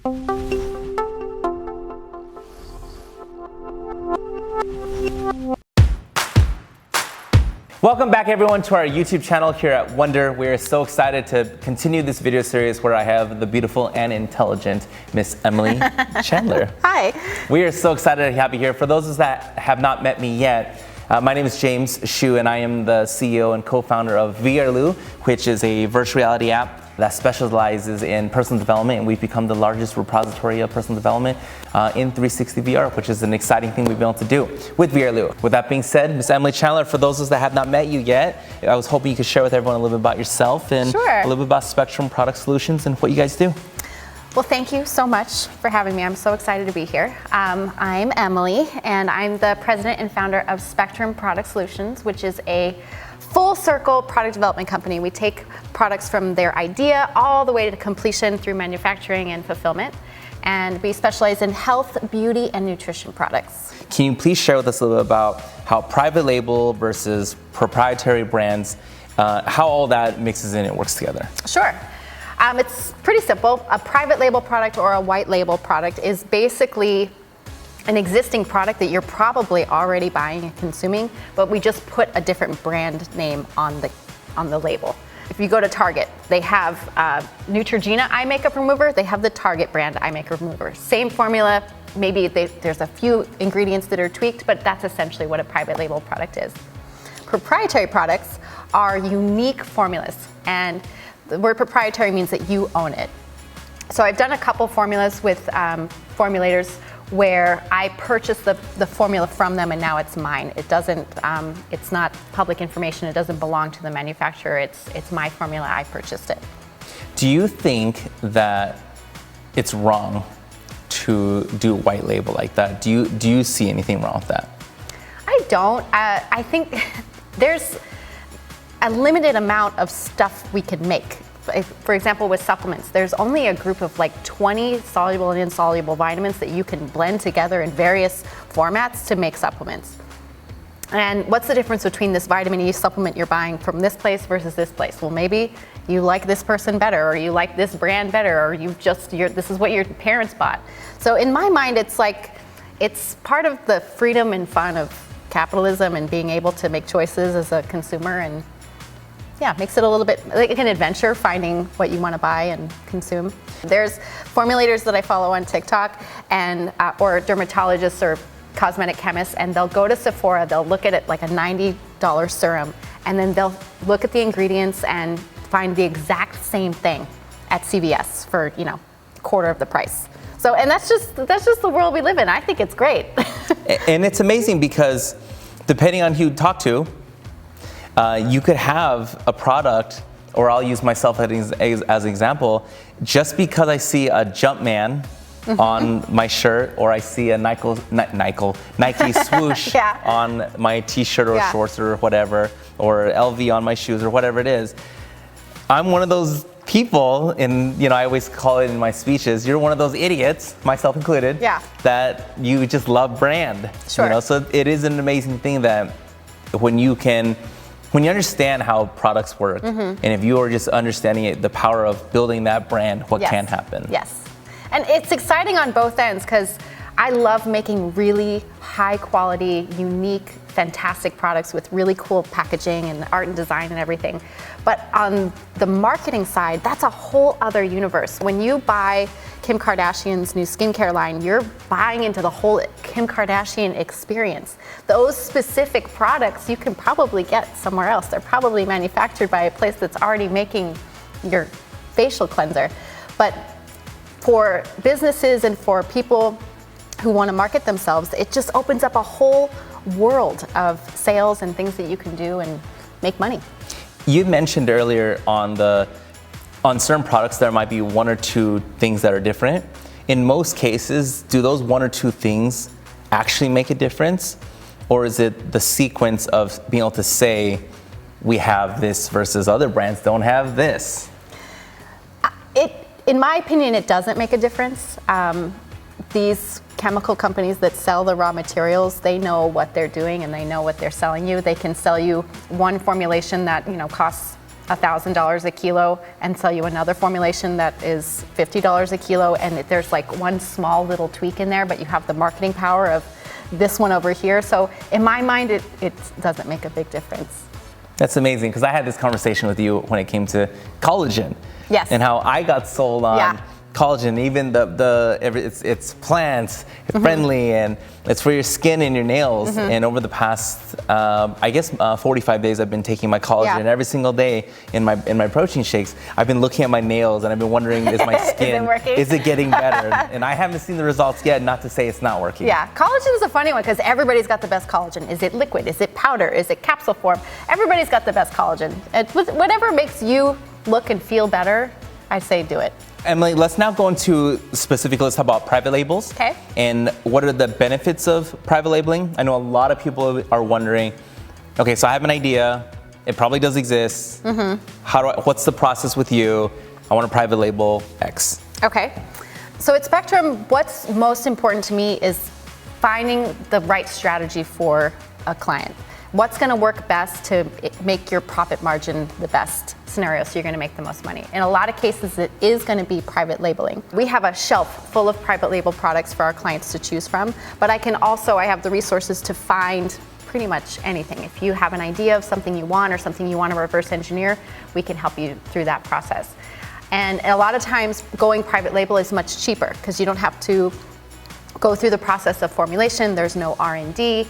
Welcome back everyone to our YouTube channel here at Wondour. We are so excited to continue this video series where I have the beautiful and intelligent Miss Emily Chandler. Hi. We are so excited to have you here. For those that have not met me yet, my name is James Hsu and I am the CEO and co-founder of VRLU, which is a virtual reality app that specializes in personal development, and we've become the largest repository of personal development in 360 VR, which is an exciting thing we've been able to do with VRLU. With that being said, Ms. Emily Chandler, for those of us that have not met you yet, I was hoping you could share with everyone a little bit about yourself and a little bit about Spectrum Product Solutions and what you guys do. Well, thank you so much for having me. I'm so excited to be here. I'm Emily, and I'm the president and founder of Spectrum Product Solutions, which is a full circle product development company. We take products from their idea all the way to completion through manufacturing and fulfillment. And we specialize in health, beauty, and nutrition products. Can you please share with us a little bit about how private label versus proprietary brands, how all that mixes in and works together? Sure. It's pretty simple. A private label product or a white label product is basically an existing product that you're probably already buying and consuming, but we just put a different brand name on the label. If you go to Target, they have Neutrogena eye makeup remover, they have the Target brand eye makeup remover. Same formula, maybe there's a few ingredients that are tweaked, but that's essentially what a private label product is. Proprietary products are unique formulas, and the word proprietary means that you own it. So I've done a couple formulas with formulators where I purchased the formula from them and now it's mine. It doesn't, it's not public information, it doesn't belong to the manufacturer, it's my formula, I purchased it. Do you think that it's wrong to do white label like that? Do you see anything wrong with that? I don't. I think there's a limited amount of stuff we could make. For example, with supplements, there's only a group of like 20 soluble and insoluble vitamins that you can blend together in various formats to make supplements. And what's the difference between this vitamin E supplement you're buying from this place versus this place? Well, maybe you like this person better, or you like this brand better, or this is what your parents bought. So in my mind, it's like, it's part of the freedom and fun of capitalism and being able to make choices as a consumer, and yeah, makes it a little bit like an adventure finding what you want to buy and consume. There's formulators that I follow on TikTok and or dermatologists or cosmetic chemists, and they'll go to Sephora, they'll look at it like a $90 serum, and then they'll look at the ingredients and find the exact same thing at CVS for, a quarter of the price. So, and that's just the world we live in. I think it's great. And it's amazing because depending on who you talk to, you could have a product, or I'll use myself as an example, just because I see a Jumpman on my shirt, or I see a Nike swoosh on my t-shirt or shorts or whatever, or LV on my shoes or whatever it is. I'm one of those people, and I always call it in my speeches, you're one of those idiots, myself included, that you just love brand. Sure. So it is an amazing thing that when you understand how products work, and if you are just understanding the power of building that brand, what can happen. Yes. And it's exciting on both ends because I love making really high quality, unique, fantastic products with really cool packaging and art and design and everything. But on the marketing side, that's a whole other universe. When you buy Kim Kardashian's new skincare line, you're buying into the whole Kim Kardashian experience. Those specific products you can probably get somewhere else. They're probably manufactured by a place that's already making your facial cleanser. But for businesses and for people who want to market themselves, it just opens up a whole world of sales and things that you can do and make money. You mentioned earlier on certain products there might be one or two things that are different. In most cases, do those one or two things actually make a difference? Or is it the sequence of being able to say, we have this versus other brands don't have this? In my opinion, it doesn't make a difference. These chemical companies that sell the raw materials, they know what they're doing and they know what they're selling you. They can sell you one formulation that costs $1,000 a kilo and sell you another formulation that is $50 a kilo, and there's like one small little tweak in there, but you have the marketing power of this one over here. So in my mind, it doesn't make a big difference. That's amazing, because I had this conversation with you when it came to collagen. Yes. And how I got sold on collagen, even it's plant friendly, and it's for your skin and your nails. And over the past, 45 days, I've been taking my collagen every single day in my protein shakes. I've been looking at my nails, and I've been wondering, is my skin, is it getting better? And I haven't seen the results yet, not to say it's not working. Yeah, collagen is a funny one, because everybody's got the best collagen. Is it liquid? Is it powder? Is it capsule form? Everybody's got the best collagen. Whatever makes you look and feel better, I say do it. Emily, let's now go into specifically, let's talk about private labels. Okay. And what are the benefits of private labeling? I know a lot of people are wondering, okay, so I have an idea, it probably does exist. What's the process with you? I want to private label X. Okay. So at Spectrum, what's most important to me is finding the right strategy for a client. What's going to work best to make your profit margin the best scenario, so you're going to make the most money. In a lot of cases, it is going to be private labeling. We have a shelf full of private label products for our clients to choose from, but I have the resources to find pretty much anything. If you have an idea of something you want or something you want to reverse engineer, we can help you through that process. And a lot of times, going private label is much cheaper, because you don't have to go through the process of formulation. There's no R&D.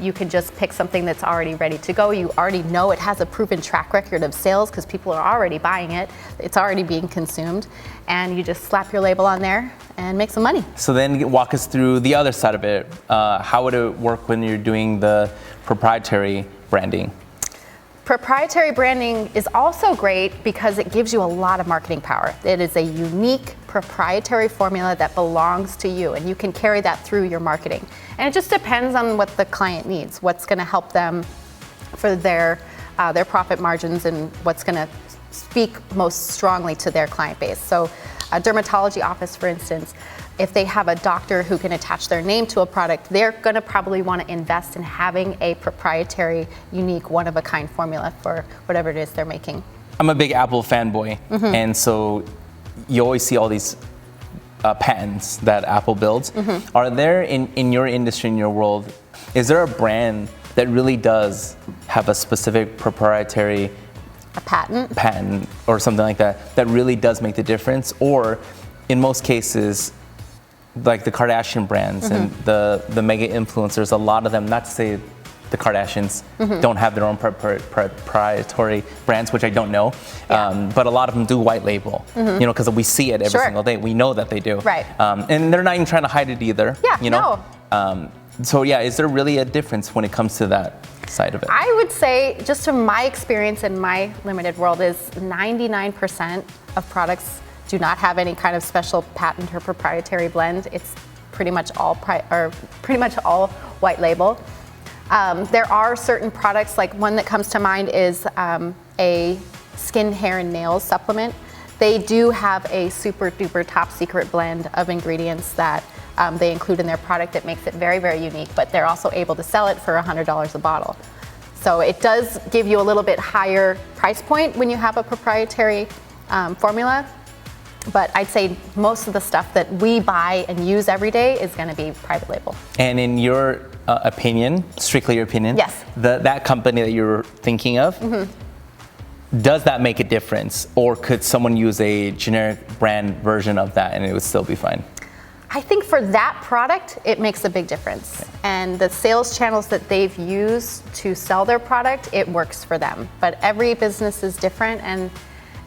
You can just pick something that's already ready to go. You already know it has a proven track record of sales, because people are already buying it. It's already being consumed. And you just slap your label on there and make some money. So then walk us through the other side of it. How would it work when you're doing the proprietary branding? Proprietary branding is also great because it gives you a lot of marketing power. It is a unique proprietary formula that belongs to you, and you can carry that through your marketing. And it just depends on what the client needs, what's going to help them for their profit margins, and what's going to speak most strongly to their client base. So a dermatology office, for instance, if they have a doctor who can attach their name to a product, they're going to probably want to invest in having a proprietary, unique, one-of-a-kind formula for whatever it is they're making. I'm a big Apple fanboy, and so you always see all these patents that Apple builds. Are there, in your industry, in your world, is there a brand that really does have a specific proprietary patent or something like that really does make the difference? Or in most cases, like the Kardashian brands and the mega influencers, a lot of them, not to say the Kardashians don't have their own proprietary brands, which I don't know, but a lot of them do white label, because we see it every single day. We know that they do. Right. And they're not even trying to hide it either. Yeah, no. So yeah, is there really a difference when it comes to that side of it? I would say, just from my experience in my limited world, is 99% of products do not have any kind of special patent or proprietary blend. It's pretty much all white label. There are certain products, like one that comes to mind is a skin, hair, and nails supplement. They do have a super duper top secret blend of ingredients that they include in their product that makes it very, very unique, but they're also able to sell it for $100 a bottle. So it does give you a little bit higher price point when you have a proprietary formula. But I'd say most of the stuff that we buy and use every day is going to be private label. And in your opinion, strictly your opinion, yes, that company that you're thinking of, does that make a difference? Or could someone use a generic brand version of that and it would still be fine? I think for that product, it makes a big difference. Okay. And the sales channels that they've used to sell their product, it works for them. But every business is different, and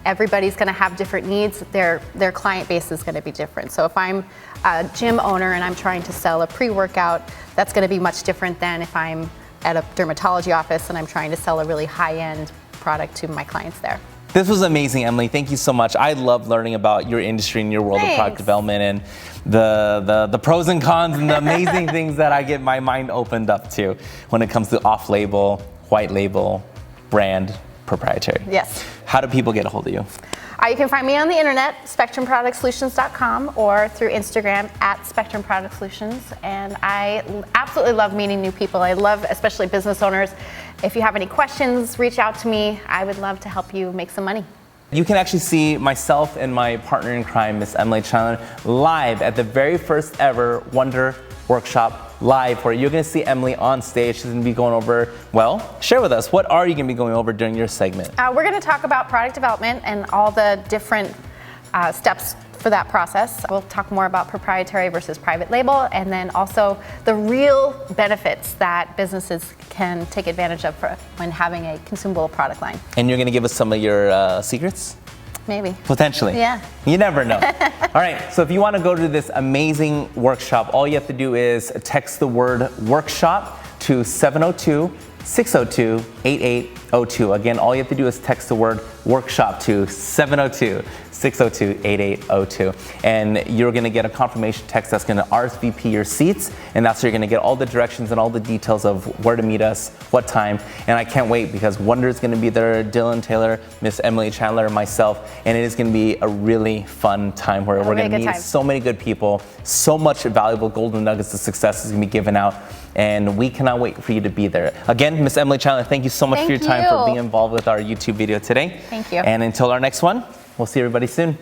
everybody's going to have different needs. Their client base is going to be different. So if I'm a gym owner and I'm trying to sell a pre-workout, that's going to be much different than if I'm at a dermatology office and I'm trying to sell a really high-end product to my clients there. This was amazing, Emily. Thank you so much. I love learning about your industry and your world of product development, and the pros and cons and the amazing things that I get my mind opened up to when it comes to off-label, white label, brand, proprietary. Yes. How do people get a hold of you? You can find me on the internet, spectrumproductsolutions.com, or through Instagram at Spectrum Product Solutions. And I absolutely love meeting new people. I love, especially business owners. If you have any questions, reach out to me. I would love to help you make some money. You can actually see myself and my partner in crime, Miss Emily Chandler, live at the very first ever Wondour workshop live, where you're going to see Emily on stage. She's going to be going over, well, share with us, what are you going to be going over during your segment? We're going to talk about product development and all the different steps for that process. We'll talk more about proprietary versus private label, and then also the real benefits that businesses can take advantage of when having a consumable product line. And you're going to give us some of your secrets? Maybe. Potentially. Yeah. You never know. All right, so if you want to go to this amazing workshop, all you have to do is text the word workshop to 702-602-8802. Again, all you have to do is text the word workshop to 702-602-8802. And you're going to get a confirmation text that's going to RSVP your seats. And that's where you're going to get all the directions and all the details of where to meet us, what time. And I can't wait, because Wondour is going to be there, Dylan Taylor, Miss Emily Chandler, and myself. And it is going to be a really fun time where we're going to meet so many good people. So much valuable golden nuggets of success is going to be given out. And we cannot wait for you to be there. Again, Miss Emily Chandler, thank you so much for your time, for being involved with our YouTube video today. Thank you. And until our next one, we'll see everybody soon.